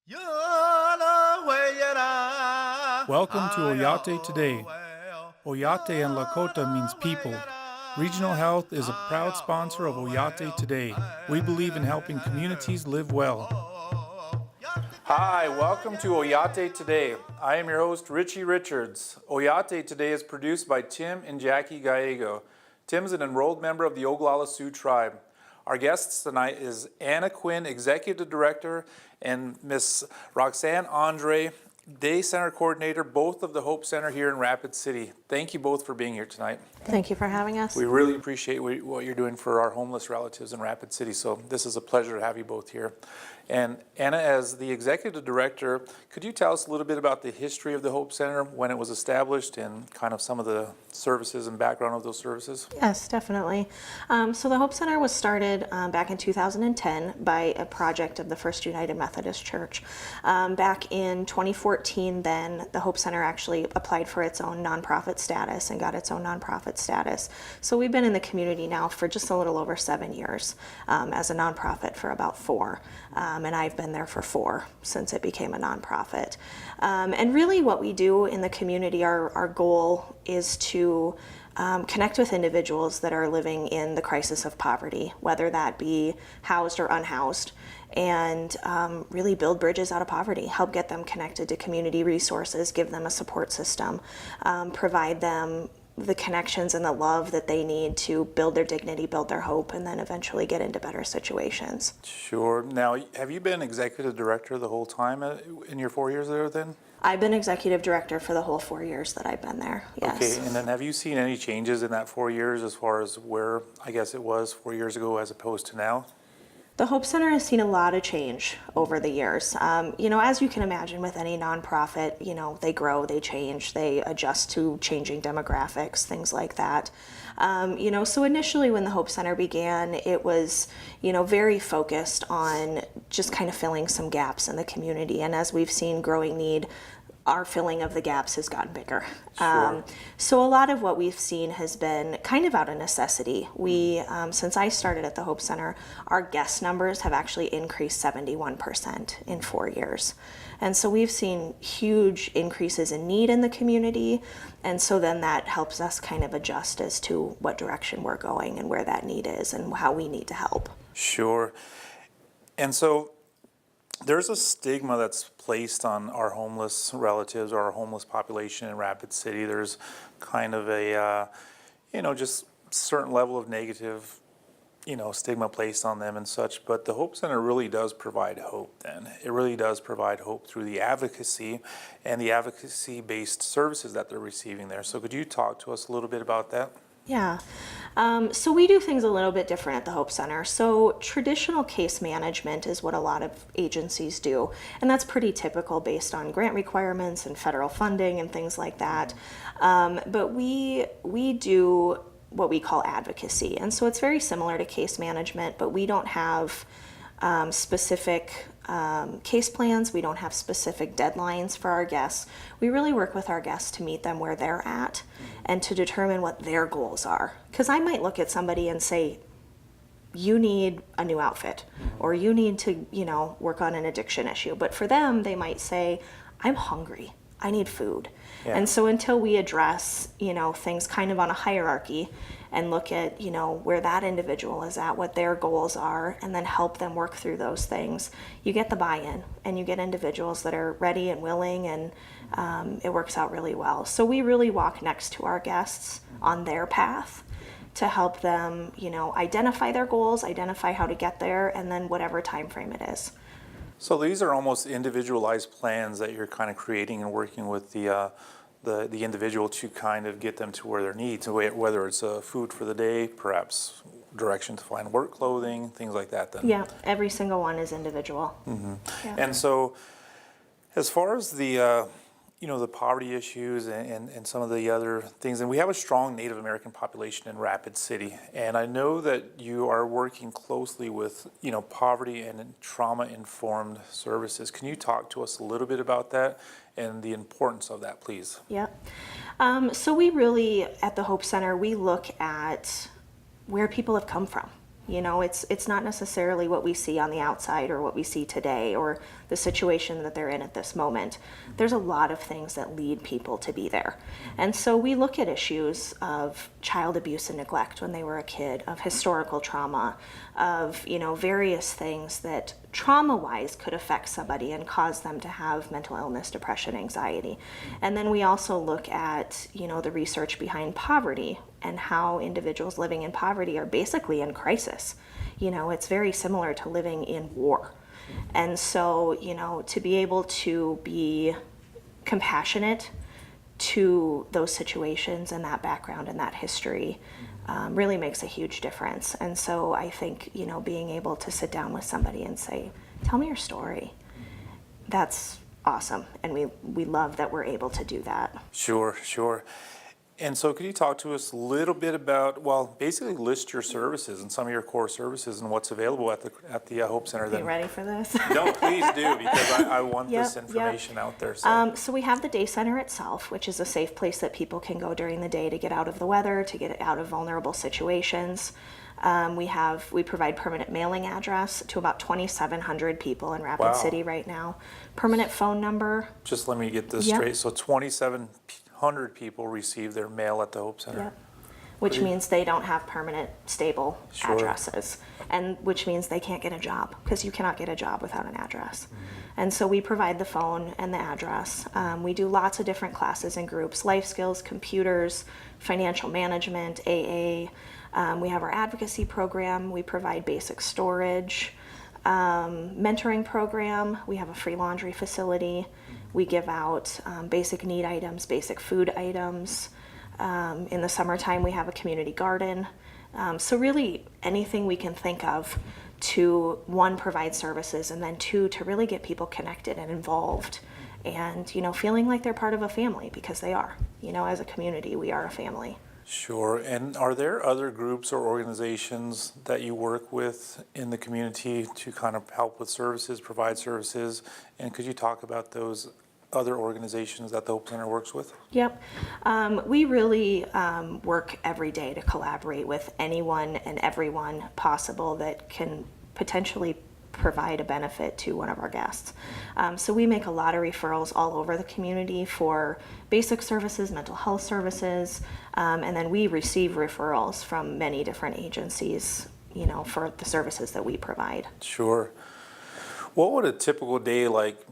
Welcome to Oyate Today. Oyate in Lakota means people. Regional Health is a proud sponsor of Oyate Today. We believe in helping communities live well. Hi, welcome to Oyate Today. I am your host, Richie Richards. Oyate Today is produced by Tim and Jackie Gallego. Tim is an enrolled member of the Oglala Sioux tribe. Our guests tonight is Anna Quinn, Executive Director, and Miss Roxanne Andre, Day Center Coordinator, both of the Hope Center here in Rapid City. Thank you both for being here tonight. Thank you for having us. We really appreciate what you're doing for our homeless relatives in Rapid City, so this is a pleasure to have you both here. And Anna, as the Executive Director, could you tell us a little bit about the history of the Hope Center, when it was established, and kind of some of the services and background of those services? Yes, definitely. So the Hope Center was started back in 2010 by a project of the First United Methodist Church. Back in 2014, then, the Hope Center actually applied for its own nonprofit status and got its own nonprofit status. So we've been in the community now for just a little over 7 years, as a nonprofit for about 4. And I've been there for 4 since it became a nonprofit. And really what we do in the community, our goal is to connect with individuals that are living in the crisis of poverty, whether that be housed or unhoused, and really build bridges out of poverty, help get them connected to community resources, give them a support system, provide them the connections and the love that they need to build their dignity, build their hope, and then eventually get into better situations. Sure. Now, have you been Executive Director the whole time in your 4 years there then? I've been Executive Director for the whole 4 years that I've been there, yes. Okay, and then have you seen any changes in that 4 years as far as where, I guess it was 4 years ago as opposed to now? The Hope Center has seen a lot of change over the years. As you can imagine with any nonprofit, they grow, they change, they adjust to changing demographics, things like that. So initially when the Hope Center began, it was, very focused on just kind of filling some gaps in the community. And as we've seen growing need, our filling of the gaps has gotten bigger. Sure. So a lot of what we've seen has been kind of out of necessity. We, since I started at the Hope Center, our guest numbers have actually increased 71% in 4 years. And so we've seen huge increases in need in the community. And so then that helps us kind of adjust as to what direction we're going and where that need is and how we need to help. Sure. And so there's a stigma that's placed on our homeless relatives or our homeless population in Rapid City. There's kind of a, just certain level of negative, stigma placed on them and such. But the Hope Center really does provide hope then. It really does provide hope through the advocacy and the advocacy-based services that they're receiving there. So could you talk to us a little bit about that? Yeah. So we do things a little bit different at the Hope Center. So traditional case management is what a lot of agencies do, and that's pretty typical based on grant requirements and federal funding and things like that. But we do what we call advocacy, and so it's very similar to case management, but we don't have specific case plans. We don't have specific deadlines for our guests. We really work with our guests to meet them where they're at and to determine what their goals are. Because I might look at somebody and say, you need a new outfit, or you need to, work on an addiction issue. But for them, they might say, I'm hungry. I need food. Yeah. And so until we address, things kind of on a hierarchy and look at, where that individual is at, what their goals are, and then help them work through those things, you get the buy-in and you get individuals that are ready and willing, and it works out really well. So we really walk next to our guests on their path to help them, identify their goals, identify how to get there, and then whatever time frame it is. So these are almost individualized plans that you're kind of creating and working with the individual to kind of get them to where their needs, whether it's food for the day, perhaps direction to find work clothing, things like that then. Yeah, every single one is individual. Mm-hmm. Yeah. And so as far as the poverty issues and some of the other things, and we have a strong Native American population in Rapid City, and I know that you are working closely with, poverty and trauma-informed services. Can you talk to us a little bit about that and the importance of that, please? Yeah. So we really, at the Hope Center, we look at where people have come from. You know, it's not necessarily what we see on the outside or what we see today or the situation that they're in at this moment. There's a lot of things that lead people to be there. And so we look at issues of child abuse and neglect when they were a kid, of historical trauma, of, you know, various things that trauma-wise could affect somebody and cause them to have mental illness, depression, anxiety. And then we also look at, you know, the research behind poverty and how individuals living in poverty are basically in crisis. You know, it's very similar to living in war. And so, you know, to be able to be compassionate to those situations and that background and that history really makes a huge difference. And so I think, you know, being able to sit down with somebody and say, tell me your story, that's awesome. And we love that we're able to do that. Sure, sure. And so could you talk to us a little bit about, well, basically list your services and some of your core services and what's available at the Hope Center? Are you ready for this? No, please do, because I want this information out there. So we have the day center itself, which is a safe place that people can go during the day to get out of the weather, to get out of vulnerable situations. We provide permanent mailing address to about 2,700 people in Rapid City right now. Permanent phone number. Just let me get this straight. So 2,700 people receive their mail at the Hope Center. Yep. Which means they don't have permanent, stable addresses, and which means they can't get a job, because you cannot get a job without an address. And so we provide the phone and the address. We do lots of different classes and groups: life skills, computers, financial management, AA. We have our advocacy program. We provide basic storage, mentoring program. We have a free laundry facility. We give out basic need items, basic food items. In the summertime, we have a community garden. So really anything we can think of to, one, provide services, and then two, to really get people connected and involved and, you know, feeling like they're part of a family, because they are. You know, as a community, we are a family. Sure. And are there other groups or organizations that you work with in the community to kind of help with services, provide services? And could you talk about those other organizations that the Hope Center works with? Yep. We really work every day to collaborate with anyone and everyone possible that can potentially provide a benefit to one of our guests. So we make a lot of referrals all over the community for basic services, mental health services, and then we receive referrals from many different agencies, you know, for the services that we provide. Sure. What would a typical day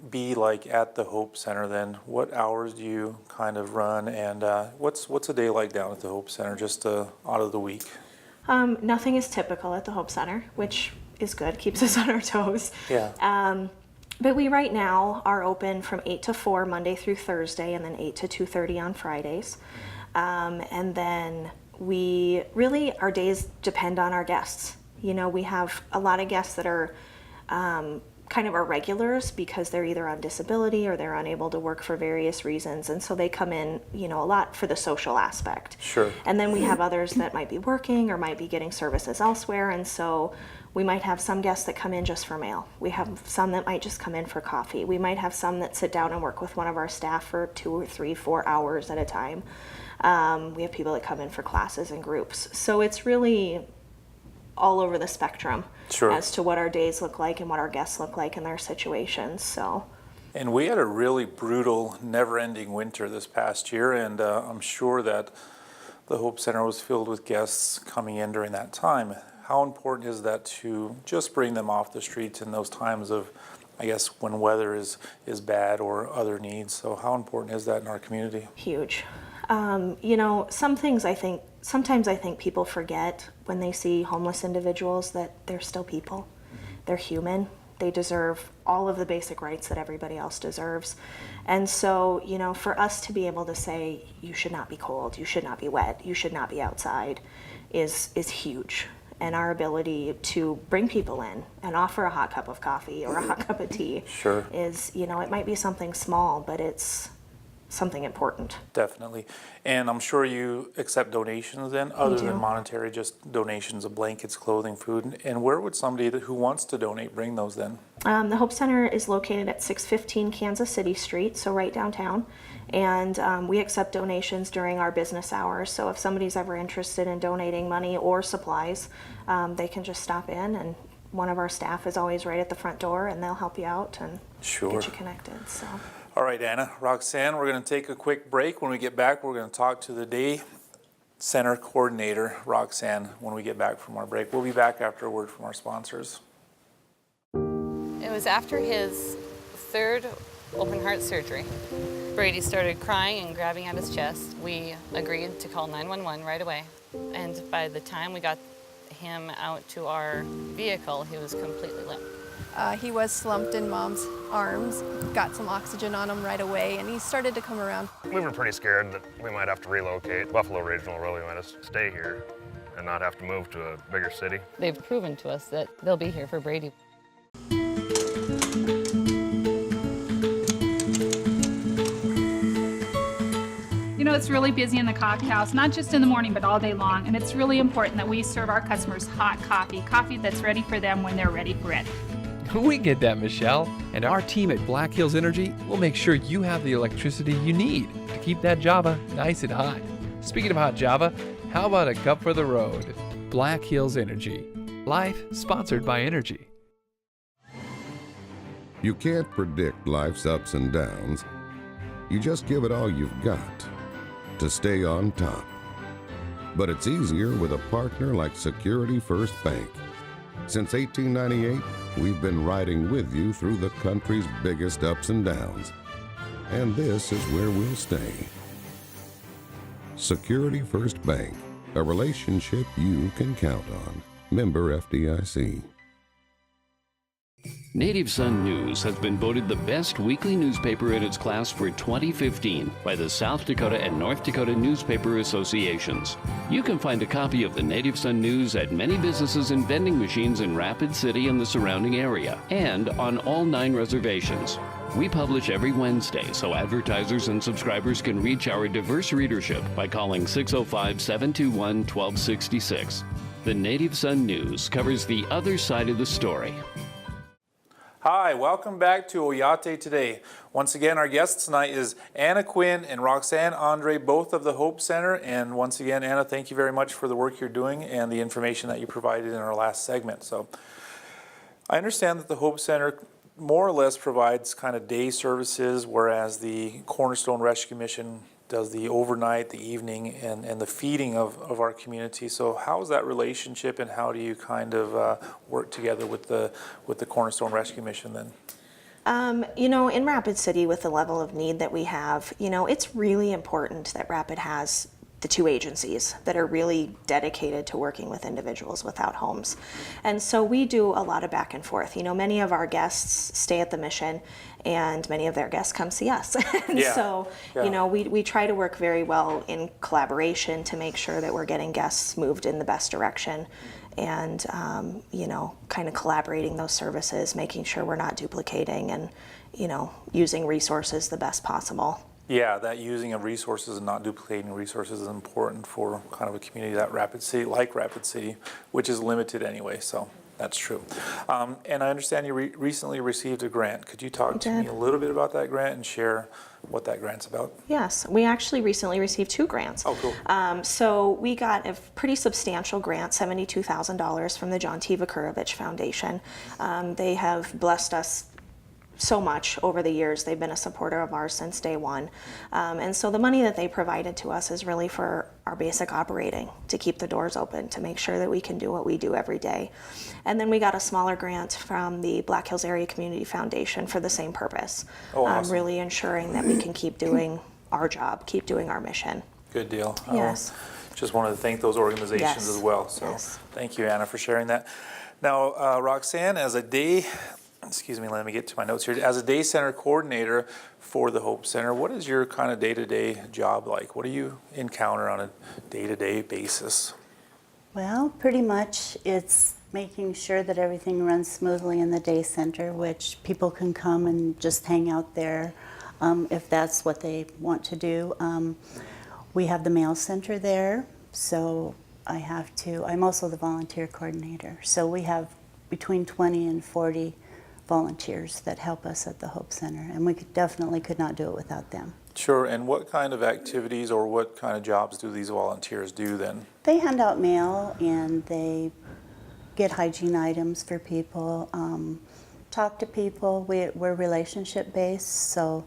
be like at the Hope Center then? What hours do you kind of run, and what's a day like down at the Hope Center, just out of the week? Nothing is typical at the Hope Center, which is good, keeps us on our toes. Yeah. But we right now are open from 8 to 4 Monday through Thursday, and then 8 to 2:30 on Fridays. And then our days depend on our guests. You know, we have a lot of guests that are kind of our regulars, because they're either on disability or they're unable to work for various reasons, and so they come in, you know, a lot for the social aspect. Sure. And then we have others that might be working or might be getting services elsewhere, and so we might have some guests that come in just for mail. We have some that might just come in for coffee. We might have some that sit down and work with one of our staff for 2 or 3, 4 hours at a time. We have people that come in for classes and groups. So it's really all over the spectrum. Sure. As to what our days look like and what our guests look like in their situations. So. And we had a really brutal, never-ending winter this past year, and I'm sure that the Hope Center was filled with guests coming in during that time. How important is that to just bring them off the streets in those times of, I guess, when weather is bad or other needs? So how important is that in our community? Huge. You know, sometimes I think people forget when they see homeless individuals that they're still people. They're human. They deserve all of the basic rights that everybody else deserves. And so, you know, for us to be able to say, you should not be cold, you should not be wet, you should not be outside, is huge. And our ability to bring people in and offer a hot cup of coffee or a hot cup of tea Sure. is, you know, it might be something small, but it's something important. Definitely. And I'm sure you accept donations then, other do. than monetary, just donations of blankets, clothing, food. And where would somebody who wants to donate bring those then? The Hope Center is located at 615 Kansas City Street, so right downtown. And we accept donations during our business hours. So if somebody's ever interested in donating money or supplies, they can just stop in, and one of our staff is always right at the front door, and they'll help you out and get you connected. So. All right, Anna. Roxanne, we're going to take a quick break. When we get back, we're going to talk to the Day Center Coordinator, Roxanne, when we get back from our break. We'll be back after a word from our sponsors. It was after his third open heart surgery. Brady started crying and grabbing at his chest. We agreed to call 911 right away. And by the time we got him out to our vehicle, he was completely limp. He was slumped in Mom's arms, got some oxygen on him right away, and he started to come around. We were pretty scared that we might have to relocate. Buffalo Regional really wanted us to stay here and not have to move to a bigger city. They've proven to us that they'll be here for Brady. You know, it's really busy in the coffee house, not just in the morning, but all day long. And it's really important that we serve our customers hot coffee that's ready for them when they're ready for it. We get that, Michelle. And our team at Black Hills Energy will make sure you have the electricity you need to keep that Java nice and hot. Speaking of hot Java, how about a cup for the road? Black Hills Energy. Life sponsored by Energy. You can't predict life's ups and downs. You just give it all you've got to stay on top. But it's easier with a partner like Security First Bank. Since 1898, we've been riding with you through the country's biggest ups and downs. And this is where we'll stay. Security First Bank, a relationship you can count on. Member FDIC. Native Sun News has been voted the best weekly newspaper in its class for 2015 by the South Dakota and North Dakota Newspaper Associations. You can find a copy of the Native Sun News at many businesses and vending machines in Rapid City and the surrounding area, and on all 9 reservations. We publish every Wednesday, so advertisers and subscribers can reach our diverse readership by calling 605-721-1266. The Native Sun News covers the other side of the story. Hi, welcome back to Oyate Today. Once again, our guests tonight is Anna Quinn and Roxanne Andre, both of the Hope Center. And once again, Anna, thank you very much for the work you're doing and the information that you provided in our last segment. So I understand that the Hope Center more or less provides kind of day services, whereas the Cornerstone Rescue Mission does the overnight, the evening, and the feeding of our community. So how is that relationship, and how do you kind of work together with the Cornerstone Rescue Mission then? You know, in Rapid City, with the level of need that we have, you know, it's really important that Rapid has the 2 agencies that are really dedicated to working with individuals without homes. And so we do a lot of back and forth. You know, many of our guests stay at the mission, and many of their guests come see us. And so, you know, we try to work very well in collaboration to make sure that we're getting guests moved in the best direction, and, you know, kind of collaborating those services, making sure we're not duplicating, and, you know, using resources the best possible. Yeah, that using of resources and not duplicating resources is important for kind of a community that Rapid City, like Rapid City, which is limited anyway, so that's true. And I understand you recently received a grant. Could you talk to me a little bit about that grant and share what that grant's about? Yes, we actually recently received 2 grants. Oh, cool. So we got a pretty substantial grant, $72,000 from the John T. Vakurovich Foundation. They have blessed us so much over the years. They've been a supporter of ours since day one. And so the money that they provided to us is really for our basic operating, to keep the doors open, to make sure that we can do what we do every day. And then we got a smaller grant from the Black Hills Area Community Foundation for the same purpose. Oh, awesome. Really ensuring that we can keep doing our job, keep doing our mission. Good deal. Yes. Just wanted to thank those organizations as well. So thank you, Anna, for sharing that. Now, Roxanne, as a day, excuse me, let me get to my notes here. As a day center coordinator for the Hope Center, what is your kind of day-to-day job like? What do you encounter on a day-to-day basis? Well, pretty much it's making sure that everything runs smoothly in the day center, which people can come and just hang out there. if that's what they want to do. We have the mail center there, so I'm also the volunteer coordinator. So we have between 20 and 40 volunteers that help us at the Hope Center, and we definitely could not do it without them. Sure, and what kind of activities or what kind of jobs do these volunteers do then? They hand out mail and they get hygiene items for people, talk to people. We're relationship based, so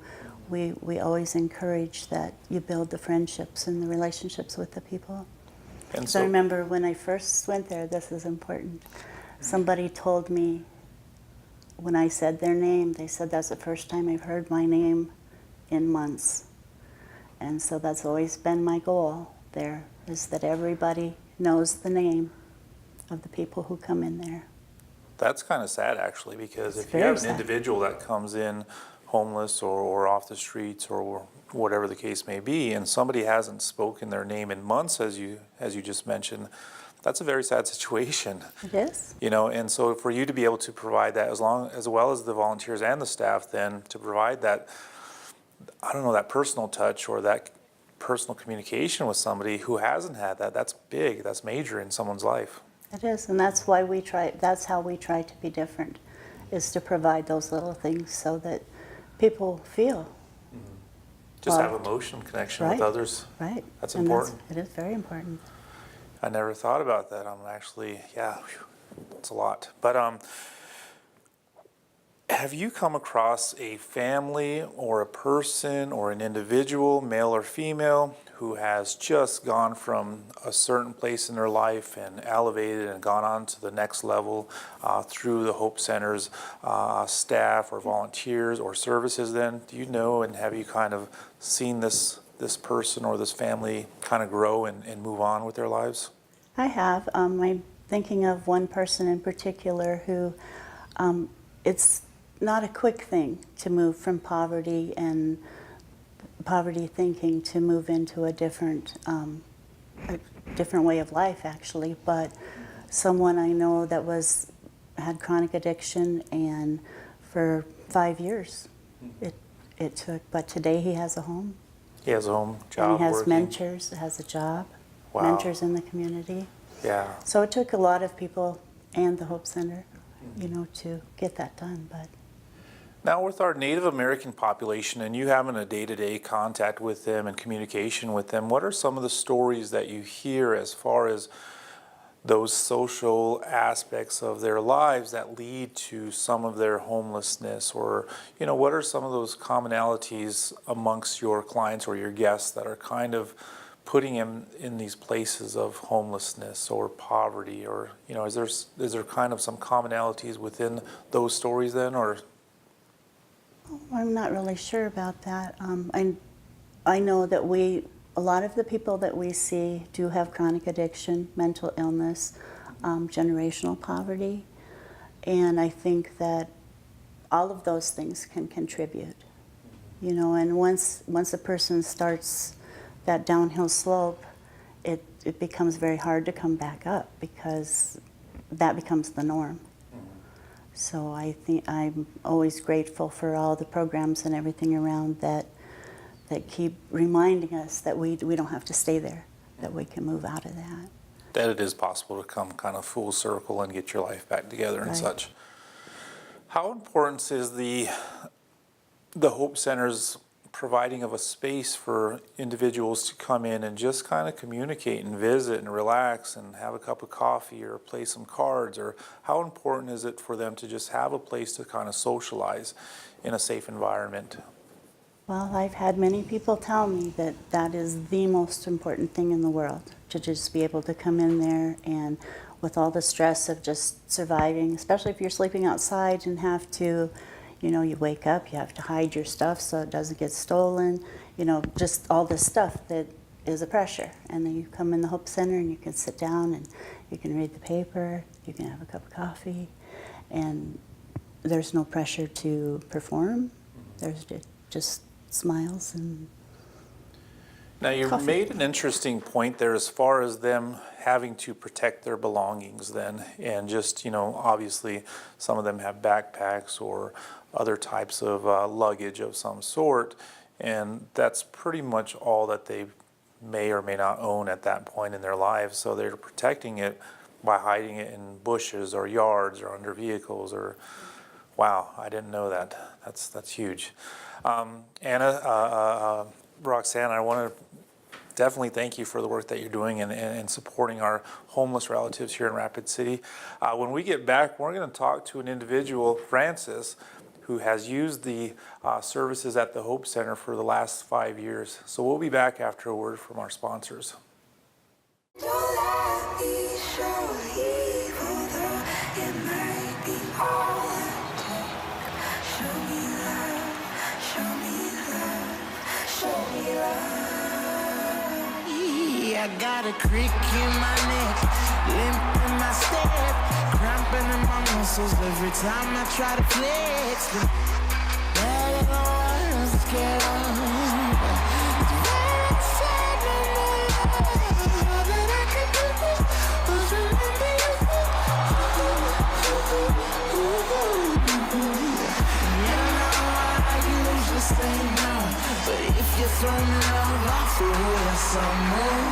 we always encourage that you build the friendships and the relationships with the people. And So I remember when I first went there, this is important. Somebody told me when I said their name, they said that's the first time I've heard my name in months. And so that's always been my goal there, is that everybody knows the name of the people who come in there. That's kind of sad, actually, because It's if you have an very sad. individual that comes in homeless or off the streets or whatever the case may be, and somebody hasn't spoken their name in months, as you just mentioned, that's a very sad situation. It is. You know, and so for you to be able to provide that, as well as the volunteers and the staff, then to provide that, I don't know, that personal touch or that personal communication with somebody who hasn't had that, that's big, that's major in someone's life. It is, and that's why that's how we try to be different, is to provide those little things so that people feel. Just have loved. emotional connection Right. with others. Right. That's And important. It is very important. I never thought about that. I'm actually, yeah, it's a lot. But have you come across a family or a person or an individual, male or female, who has just gone from a certain place in their life and elevated and gone on to the next level through the Hope Center's staff or volunteers or services then? Do you know, and have you kind of seen this person or this family kind of grow and move on with their lives? I have. I'm thinking of one person in particular who, it's not a quick thing to move from poverty and poverty thinking to move into a different way of life, actually. But someone I know that had chronic addiction, and for 5 years it took. But today he has a home. He has a home, job, And he has working. mentors, has a job, Wow. mentors in the community. Yeah. So it took a lot of people and the Hope Center, to get that done. But Now, with our Native American population and you having a day-to-day contact with them and communication with them, what are some of the stories that you hear as far as those social aspects of their lives that lead to some of their homelessness? Or, what are some of those commonalities amongst your clients or your guests that are kind of putting them in these places of homelessness or poverty? Or, is there kind of some commonalities within those stories then, or? I'm not really sure about that. I know that a lot of the people that we see do have chronic addiction, mental illness, generational poverty, and I think that all of those things can contribute. And once a person starts that downhill slope, it becomes very hard to come back up because that becomes the norm. So I think I'm always grateful for all the programs and everything around that keep reminding us that we don't have to stay there, that we can move out of that. That it is possible to come kind of full circle and get your life back together and Right. such. How important is the Hope Center's providing of a space for individuals to come in and just kind of communicate and visit and relax and have a cup of coffee or play some cards? Or how important is it for them to just have a place to kind of socialize in a safe environment? Well, I've had many people tell me that that is the most important thing in the world, to just be able to come in there and with all the stress of just surviving, especially if you're sleeping outside and have to, you wake up, you have to hide your stuff so it doesn't get stolen, just all this stuff that is a pressure. And then you come in the Hope Center and you can sit down and you can read the paper, you can have a cup of coffee, and there's no pressure to perform. There's just smiles and Now, you coffee. made an interesting point there as far as them having to protect their belongings then, and just, obviously some of them have backpacks or other types of luggage of some sort, and that's pretty much all that they may or may not own at that point in their lives, so they're protecting it by hiding it in bushes or yards or under vehicles or, wow, I didn't know that. That's huge. Anna, Roxanne, I want to definitely thank you for the work that you're doing and supporting our homeless relatives here in Rapid City. When we get back, we're going to talk to an individual, Francis, who has used the services at the Hope Center for the last 5 years. So we'll be back after a word from our sponsors. I got a crick in my neck, limp in my step, cramping in my muscles every time I try to flex. Better than I was scared of. It's very sad all that I could do was remember you. You know I usually say no, but if you throw me love, I'll throw you some more.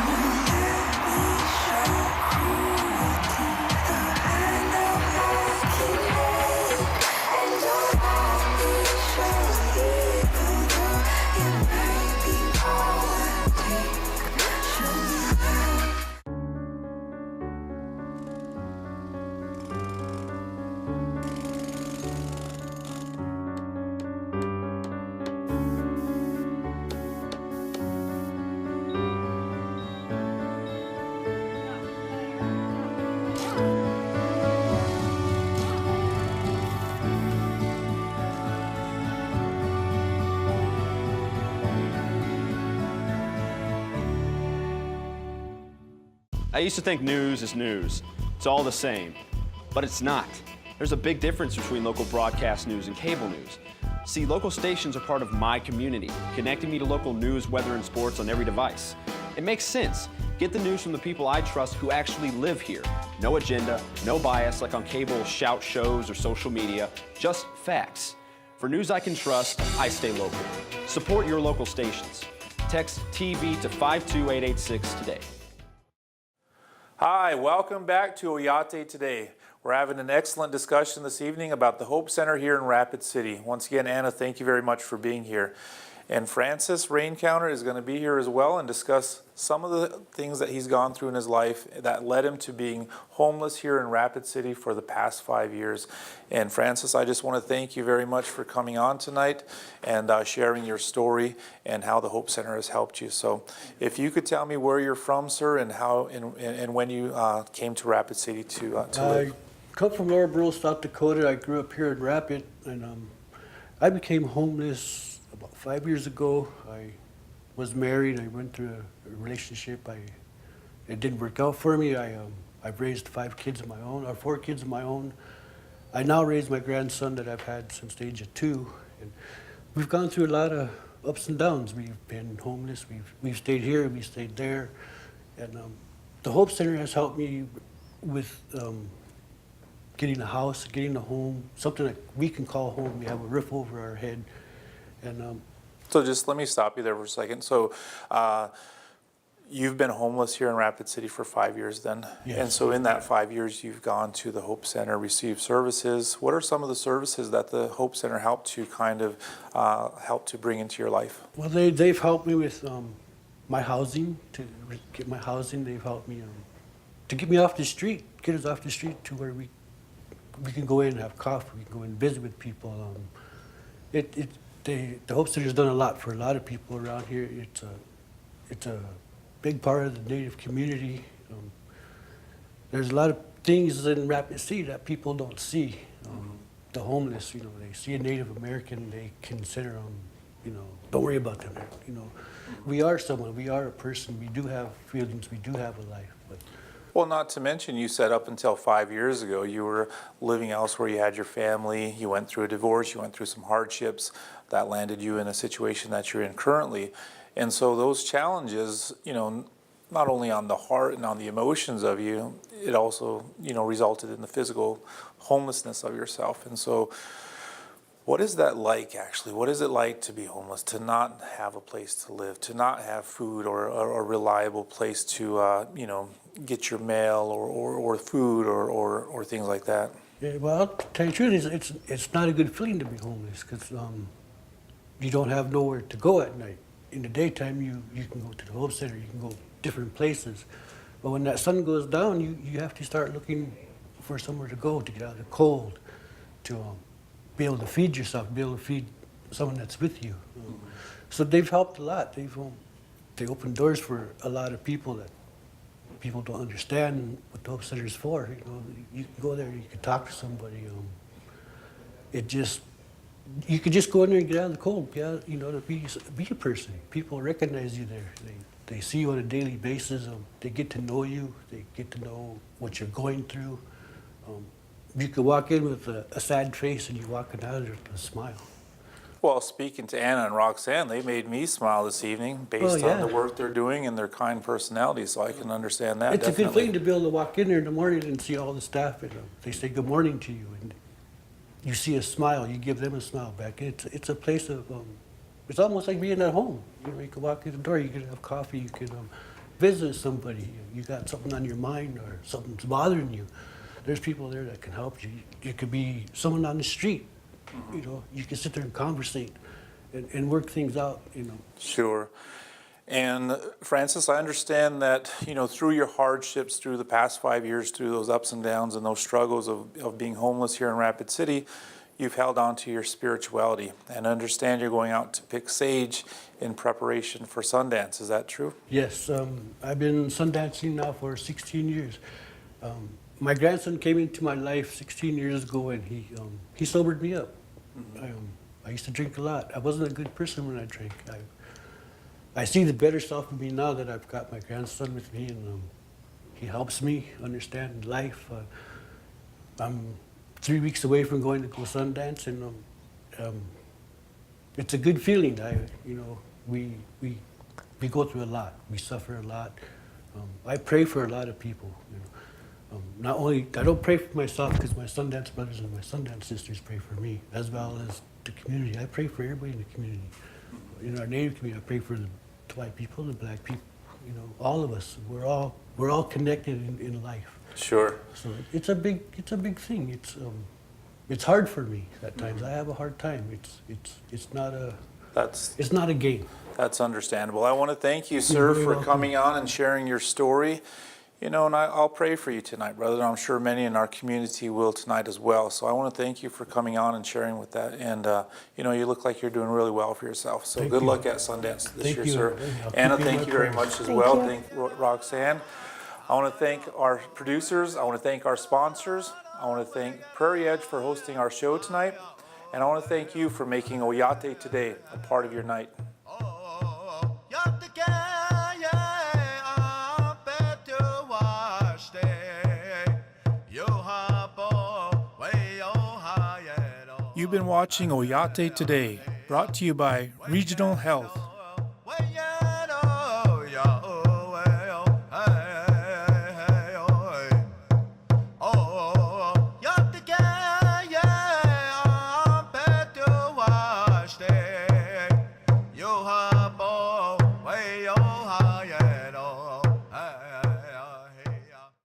I used to think news is news. It's all the same. But it's not. There's a big difference between local broadcast news and cable news. See, local stations are part of my community, connecting me to local news, weather, and sports on every device. It makes sense. Get the news from the people I trust who actually live here. No agenda, no bias like on cable shout shows or social media, just facts. For news I can trust, I stay local. Support your local stations. Text TV to 52886 today. Hi, welcome back to Oyate Today. We're having an excellent discussion this evening about the Hope Center here in Rapid City. Once again, Anna, thank you very much for being here. And Francis, Rencountre, is going to be here as well and discuss some of the things that he's gone through in his life that led him to being homeless here in Rapid City for the past 5 years. And Francis, I just want to thank you very much for coming on tonight and sharing your story and how the Hope Center has helped you. So if you could tell me where you're from, sir, and how and when you came to Rapid City to live. I come from Lower Burrow, South Dakota. I grew up here in Rapid, and I became homeless about 5 years ago. I was married. I went through a relationship. It didn't work out for me. I've raised 5 kids of my own, or 4 kids of my own. I now raise my grandson that I've had since the age of 2. And we've gone through a lot of ups and downs. We've been homeless. We've stayed here. We stayed there. And the Hope Center has helped me with getting a house, getting a home, something that we can call home. We have a roof over our head. And so just let me stop you there for a second. So you've been homeless here in Rapid City for 5 years then? Yes. And so in that 5 years, you've gone to the Hope Center, received services. What are some of the services that the Hope Center helped to kind of help to bring into your life? Well, they've helped me with my housing, to get my housing. They've helped me to get me off the street, get us off the street to where we can go in and have coffee, we can go in and visit with people. The Hope Center's done a lot for a lot of people around here. It's a big part of the Native community. There's a lot of things in Rapid City that people don't see. The homeless, they see a Native American, they consider them, don't worry about them. We are someone, we are a person, we do have feelings, we do have a life. But Well, not to mention, you said up until 5 years ago, you were living elsewhere, you had your family, you went through a divorce, you went through some hardships that landed you in a situation that you're in currently. And so those challenges, not only on the heart and on the emotions of you, it also, resulted in the physical homelessness of yourself. And so what is that like, actually? What is it like to be homeless, to not have a place to live, to not have food or a reliable place to, get your mail or food or things like that? Yeah, well, to tell you the truth, it's not a good feeling to be homeless because you don't have nowhere to go at night. In the daytime, you can go to the Hope Center, you can go different places. But when that sun goes down, you have to start looking for somewhere to go, to get out of the cold, to be able to feed yourself, be able to feed someone that's with you. So they've helped a lot. They opened doors for a lot of people that people don't understand what the Hope Center is for. You can go there, you can talk to somebody. You could just go in there and get out of the cold. To be a person. People recognize you there. They see you on a daily basis. They get to know you. They get to know what you're going through. You could walk in with a sad face and you're walking out of there with a smile. Well, speaking to Anna and Roxanne, they made me smile this evening based on the work they're doing and their kind personalities, so I can understand that. It's definitely a good thing to be able to walk in there in the morning and see all the staff. And they say good morning to you, and you see a smile. You give them a smile back. It's a place of. It's almost like being at home. You can walk in the door. You can have coffee. You can visit somebody. You got something on your mind or something's bothering you. There's people there that can help you. You could be someone on the street. You can sit there and conversate and work things out. Sure. And Francis, I understand that, through your hardships, through the past 5 years, through those ups and downs and those struggles of being homeless here in Rapid City, you've held on to your spirituality. And I understand you're going out to pick sage in preparation for Sundance. Is that true? Yes. I've been sundancing now for 16 years. My grandson came into my life 16 years ago, and he sobered me up. I used to drink a lot. I wasn't a good person when I drank. I see the better self of me now that I've got my grandson with me, and he helps me understand life. I'm 3 weeks away from going to go Sundance, and it's a good feeling. We go through a lot. We suffer a lot. I pray for a lot of people. Not only, I don't pray for myself because my Sundance brothers and my Sundance sisters pray for me, as well as the community. I pray for everybody in the community. In our Native community, I pray for the white people, the black people, all of us. We're all connected in life. Sure. So it's a big thing. It's hard for me at times. I have a hard time. It's not a game. That's understandable. I want to thank you, sir, for coming on and sharing your story. And I'll pray for you tonight, brother. I'm sure many in our community will tonight as well. So I want to thank you for coming on and sharing with that. And, you look like you're doing really well for yourself. So good luck at Sundance this year, sir. Anna, thank you very much as well. Thank Roxanne. I want to thank our producers. I want to thank our sponsors. I want to thank Prairie Edge for hosting our show tonight. And I want to thank you for making Oyate today a part of your night. You've been watching Oyate Today, brought to you by Regional Health. Yo,